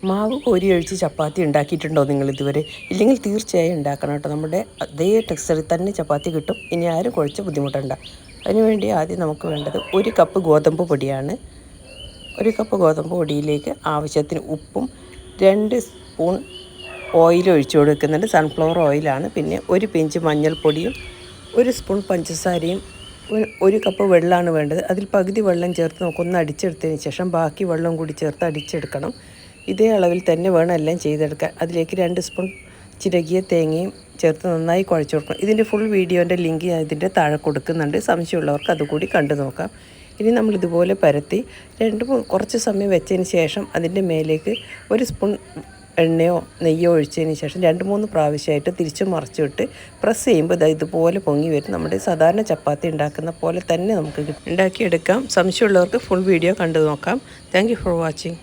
മാവ് കോരി ഒഴിച്ച് ചപ്പാത്തി ഉണ്ടാക്കിയിട്ടുണ്ടോ നിങ്ങൾ ഇതുവരെ? ഇല്ലെങ്കിൽ തീർച്ചയായും ഉണ്ടാക്കണം കേട്ടോ. നമ്മുടെ അതേ ടെക്സ്ചറിൽ തന്നെ ചപ്പാത്തി കിട്ടും. ഇനി ആരും കുഴച്ച് ബുദ്ധിമുട്ടണ്ട. അതിനുവേണ്ടി ആദ്യം നമുക്ക് വേണ്ടത് 1 കപ്പ് ഗോതമ്പ് പൊടിയാണ്. 1 കപ്പ് ഗോതമ്പ് പൊടിയിലേക്ക് ആവശ്യത്തിന് ഉപ്പും 2 സ്പൂൺ ഓയിൽ ഒഴിച്ചു കൊടുക്കുന്നുണ്ട്. സൺഫ്ലവർ ഓയിലാണ്. പിന്നെ 1 പിഞ്ച് മഞ്ഞൾപ്പൊടിയും 1 സ്പൂൺ പഞ്ചസാരയും 1 കപ്പ് വെള്ളമാണ് വേണ്ടത്. അതിൽ പകുതി വെള്ളം ചേർത്ത് നമുക്കൊന്ന് അടിച്ചെടുത്തതിന് ശേഷം ബാക്കി വെള്ളം കൂടി ചേർത്ത് അടിച്ചെടുക്കണം. ഇതേ അളവിൽ തന്നെ വേണം എല്ലാം ചെയ്തെടുക്കാൻ. അതിലേക്ക് 2 സ്പൂൺ ചിരകിയ തേങ്ങയും ചേർത്ത് നന്നായി കുഴച്ച് കൊടുക്കണം. ഇതിൻ്റെ ഫുൾ വീഡിയോൻ്റെ ലിങ്ക് ഞാൻ ഇതിൻ്റെ താഴെ കൊടുക്കുന്നുണ്ട്. സംശയമുള്ളവർക്ക് അതുകൂടി കണ്ടു നോക്കാം. ഇനി നമ്മളിതുപോലെ പരത്തി കുറച്ച് സമയം വെച്ചതിന് ശേഷം അതിൻ്റെ മേലേക്ക് 1 സ്പൂൺ എണ്ണയോ നെയ്യോ ഒഴിച്ചതിന് ശേഷം 2-3 പ്രാവശ്യമായിട്ട് തിരിച്ചു മറിച്ചിട്ട് പ്രസ് ചെയ്യുമ്പോൾ ഇതുപോലെ പൊങ്ങി വരും. നമ്മുടെ സാധാരണ ചപ്പാത്തി ഉണ്ടാക്കുന്ന പോലെ തന്നെ നമുക്ക് ഉണ്ടാക്കിയെടുക്കാം. സംശയമുള്ളവർക്ക് ഫുൾ വീഡിയോ കണ്ടു നോക്കാം. Thank you for watching.